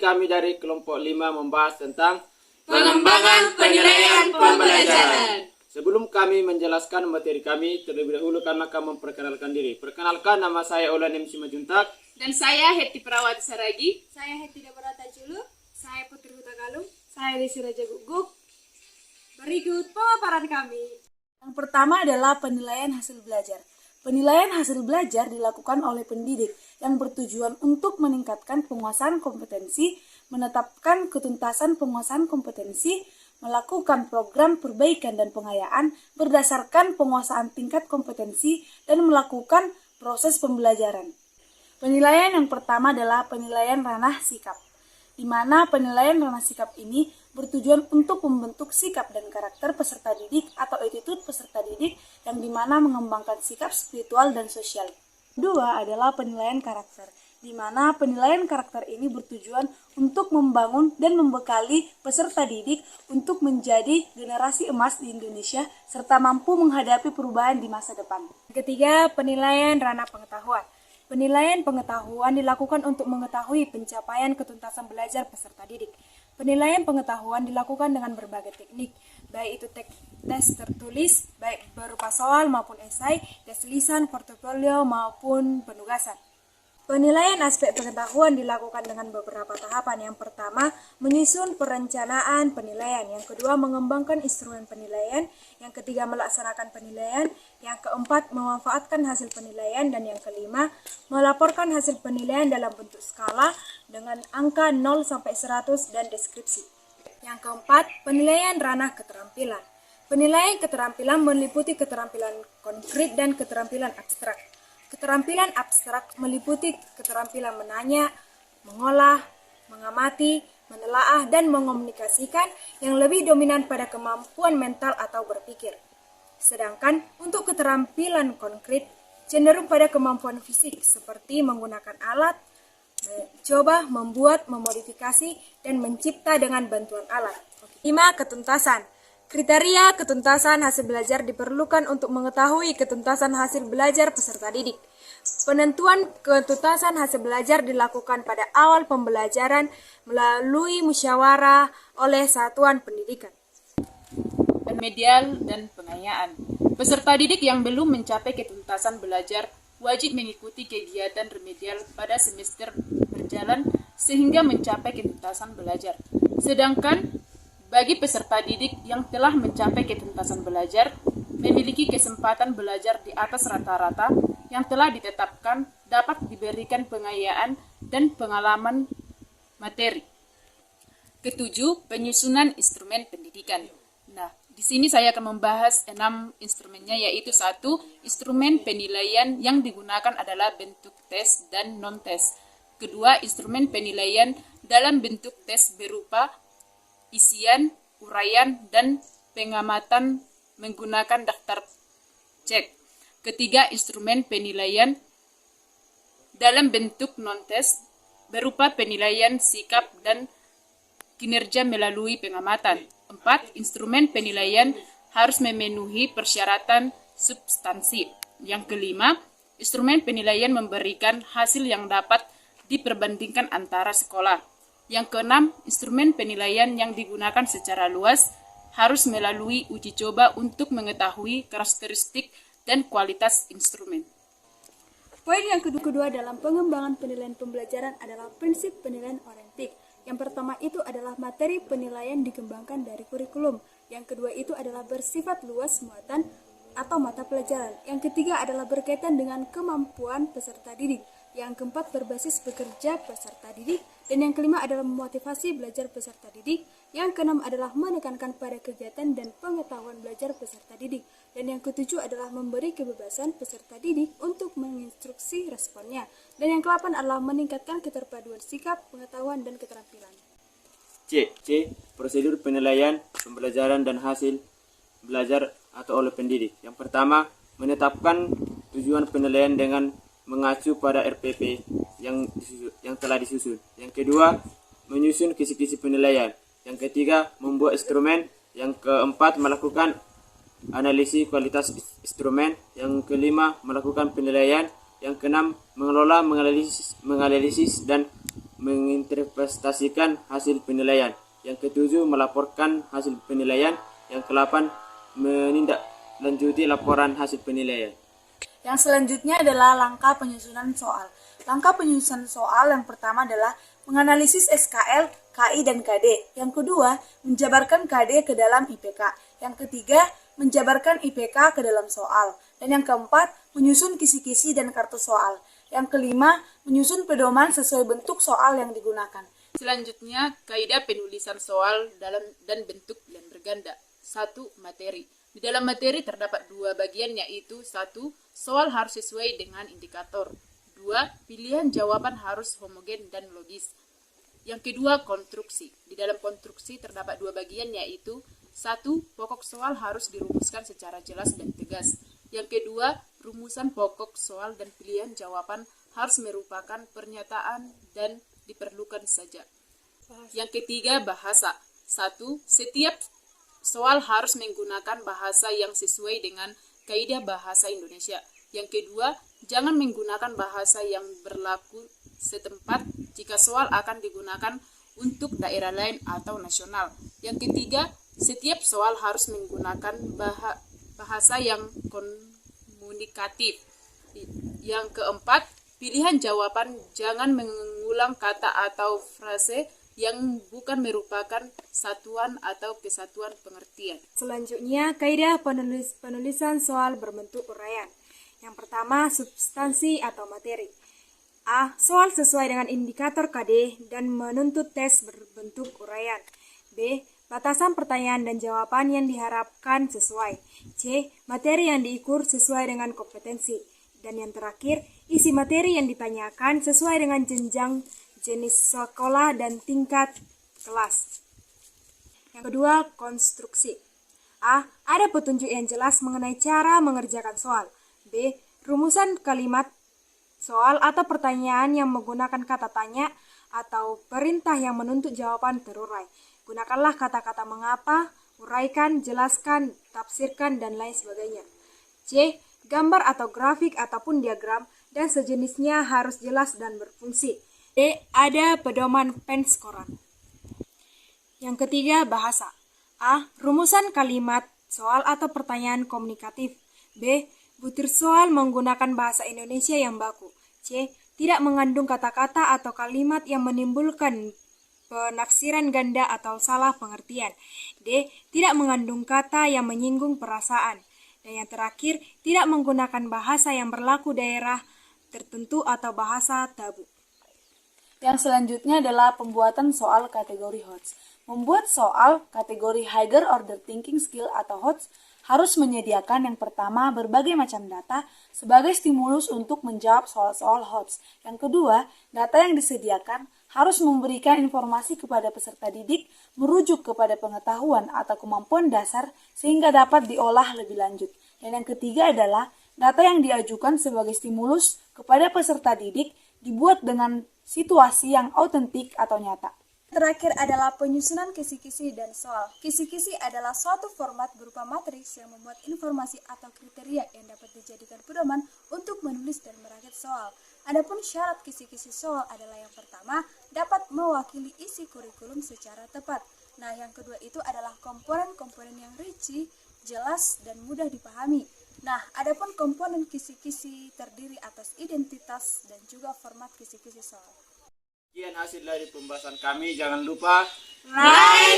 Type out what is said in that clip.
kami dari kelompok 5 membahas tentang pengembangan penilaian pembelajaran. Sebelum kami menjelaskan materi kami, terlebih dahulu kami akan memperkenalkan diri. Perkenalkan, nama saya Olan M. Simajuntak. Dan saya Heti Perawat Saragi. Saya Heti Dabarata Julu. Saya Putri Huta Galung. Saya Desi Raja Guguk. Berikut pemaparan kami. Yang pertama adalah penilaian hasil belajar. Penilaian hasil belajar dilakukan oleh pendidik yang bertujuan untuk meningkatkan penguasaan kompetensi, menetapkan ketuntasan penguasaan kompetensi, melakukan program perbaikan dan pengayaan berdasarkan penguasaan tingkat kompetensi, dan melakukan proses pembelajaran. Penilaian yang pertama adalah penilaian ranah sikap, di mana penilaian ranah sikap ini bertujuan untuk membentuk sikap dan karakter peserta didik atau attitude peserta didik yang dimana mengembangkan sikap spiritual dan sosial. Kedua adalah penilaian karakter, di mana penilaian karakter ini bertujuan untuk membangun dan membekali peserta didik untuk menjadi generasi emas di Indonesia serta mampu menghadapi perubahan di masa depan. Ketiga, penilaian ranah pengetahuan. Penilaian pengetahuan dilakukan untuk mengetahui pencapaian ketuntasan belajar peserta didik. Penilaian pengetahuan dilakukan dengan berbagai teknik, baik itu tes tertulis, baik berupa soal maupun esai, tes lisan, portofolio maupun penugasan. Penilaian aspek pengetahuan dilakukan dengan beberapa tahapan. Yang pertama, menyusun perencanaan penilaian. Yang kedua, mengembangkan instrumen penilaian. Yang ketiga, melaksanakan penilaian. Yang keempat, memanfaatkan hasil penilaian. Dan yang kelima, melaporkan hasil penilaian dalam bentuk skala dengan angka 0 sampai 100 dan deskripsi. Yang keempat, penilaian ranah keterampilan. Penilaian keterampilan meliputi keterampilan konkret dan keterampilan abstrak. Keterampilan abstrak meliputi keterampilan menanya, mengolah, mengamati, menelaah, dan mengomunikasikan yang lebih dominan pada kemampuan mental atau berpikir. Sedangkan untuk keterampilan konkret cenderung pada kemampuan fisik seperti menggunakan alat, mencoba, membuat, memodifikasi, dan mencipta dengan bantuan alat. 5. Ketuntasan. Kriteria ketuntasan hasil belajar diperlukan untuk mengetahui ketuntasan hasil belajar peserta didik. Penentuan ketuntasan hasil belajar dilakukan pada awal pembelajaran melalui musyawarah oleh satuan pendidikan. Remedial dan pengayaan. Peserta didik yang belum mencapai ketuntasan belajar wajib mengikuti kegiatan remedial pada semester berjalan sehingga mencapai ketuntasan belajar. Sedangkan bagi peserta didik yang telah mencapai ketuntasan belajar, memiliki kesempatan belajar di atas rata-rata yang telah ditetapkan dapat diberikan pengayaan dan pengalaman materi. Ketujuh, penyusunan instrumen pendidikan. Nah, di sini saya akan membahas 6 instrumennya, yaitu 1. Instrumen penilaian yang digunakan adalah bentuk tes dan non-tes. Kedua, instrumen penilaian dalam bentuk tes berupa isian, uraian, dan pengamatan menggunakan daftar cek. Ketiga, instrumen penilaian dalam bentuk non-tes berupa penilaian sikap dan kinerja melalui pengamatan. 4. Instrumen penilaian harus memenuhi persyaratan substansi. Yang kelima, instrumen penilaian memberikan hasil yang dapat diperbandingkan antara sekolah. Yang keenam, instrumen penilaian yang digunakan secara luas harus melalui uji coba untuk mengetahui karakteristik dan kualitas instrumen. Poin yang kedua dalam pengembangan penilaian pembelajaran adalah prinsip penilaian orentik. Yang pertama itu adalah materi penilaian dikembangkan dari kurikulum. Yang kedua itu adalah bersifat luas muatan atau mata pelajaran. Yang ketiga adalah berkaitan dengan kemampuan peserta didik. Yang keempat berbasis bekerja peserta didik. Dan yang kelima adalah memotivasi belajar peserta didik. Yang keenam adalah menekankan pada kegiatan dan pengetahuan belajar peserta didik. Dan yang ketujuh adalah memberi kebebasan peserta didik untuk menginstruksi responnya. Dan yang ke-8 adalah meningkatkan keterpaduan sikap, pengetahuan, dan keterampilan. C. Prosedur penilaian pembelajaran dan hasil belajar atau oleh pendidik. Yang pertama, menetapkan tujuan penilaian dengan mengacu pada RPP yang telah disusun. Yang kedua, menyusun kisi-kisi penilaian. Yang ketiga, membuat instrumen. Yang keempat, melakukan analisis kualitas instrumen. Yang kelima, melakukan penilaian. Yang keenam, mengelola, menganalisis dan menginterpretasikan hasil penilaian. Yang ketujuh, melaporkan hasil penilaian. Yang ke-8, menindaklanjuti laporan hasil penilaian. Yang selanjutnya adalah langkah penyusunan soal. Langkah penyusunan soal yang pertama adalah menganalisis SKL, KI, dan KD. Yang kedua, menjabarkan KD ke dalam IPK. Yang ketiga, menjabarkan IPK ke dalam soal. Dan yang keempat, menyusun kisi-kisi dan kartu soal. Yang kelima, menyusun pedoman sesuai bentuk soal yang digunakan. Selanjutnya, kaidah penulisan soal dan bentuk yang berganda. 1. Materi. Di dalam materi terdapat 2 bagian, yaitu 1. Soal harus sesuai dengan indikator. 2. Pilihan jawaban harus homogen dan logis. Yang kedua, konstruksi. Di dalam konstruksi terdapat 2 bagian, yaitu 1. Pokok soal harus dirumuskan secara jelas dan tegas. Yang kedua, rumusan pokok soal dan pilihan jawaban harus merupakan pernyataan dan diperlukan saja. Yang ketiga, bahasa. 1. Setiap soal harus menggunakan bahasa yang sesuai dengan kaidah bahasa Indonesia. Yang kedua, jangan menggunakan bahasa yang berlaku setempat jika soal akan digunakan untuk daerah lain atau nasional. Yang ketiga, setiap soal harus menggunakan bahasa yang komunikatif. Yang keempat, pilihan jawaban jangan mengulang kata atau frase yang bukan merupakan satuan atau kesatuan pengertian. Selanjutnya, kaidah penulisan soal berbentuk uraian. Yang pertama, substansi atau materi. A. Soal sesuai dengan indikator KD dan menuntut tes berbentuk uraian. B. Batasan pertanyaan dan jawaban yang diharapkan sesuai. C. Materi yang diukur sesuai dengan kompetensi. Dan yang terakhir, isi materi yang ditanyakan sesuai dengan jenjang, jenis sekolah, dan tingkat kelas. Yang kedua, konstruksi. A. Ada petunjuk yang jelas mengenai cara mengerjakan soal. B. Rumusan kalimat soal atau pertanyaan yang menggunakan kata tanya atau perintah yang menuntut jawaban terurai. Gunakanlah kata-kata mengapa, uraikan, jelaskan, tafsirkan, dan lain sebagainya. C. Gambar atau grafik ataupun diagram dan sejenisnya harus jelas dan berfungsi. D. Ada pedoman pens koran. Yang ketiga, bahasa. A. Rumusan kalimat soal atau pertanyaan komunikatif. B. Butir soal menggunakan bahasa Indonesia yang baku. C. Tidak mengandung kata-kata atau kalimat yang menimbulkan penafsiran ganda atau salah pengertian. D. Tidak mengandung kata yang menyinggung perasaan. Dan yang terakhir, tidak menggunakan bahasa yang berlaku daerah tertentu atau bahasa tabu. Yang selanjutnya adalah pembuatan soal kategori HOTS. Membuat soal kategori Higher Order Thinking Skill atau HOTS harus menyediakan yang pertama berbagai macam data sebagai stimulus untuk menjawab soal-soal HOTS. Yang kedua, data yang disediakan harus memberikan informasi kepada peserta didik merujuk kepada pengetahuan atau kemampuan dasar sehingga dapat diolah lebih lanjut. Dan yang ketiga adalah data yang diajukan sebagai stimulus kepada peserta didik dibuat dengan situasi yang autentik atau nyata. Terakhir adalah penyusunan kisi-kisi dan soal. Kisi-kisi adalah suatu format berupa matris yang memuat informasi atau kriteria yang dapat dijadikan pedoman untuk menulis dan merakit soal. Adapun syarat kisi-kisi soal adalah yang pertama, dapat mewakili isi kurikulum secara tepat. Nah, yang kedua itu adalah komponen-komponen yang rinci, jelas, dan mudah dipahami. Nah, adapun komponen kisi-kisi terdiri atas identitas dan juga format kisi-kisi soal. Sekian hasil dari pembahasan kami. Jangan lupa Like,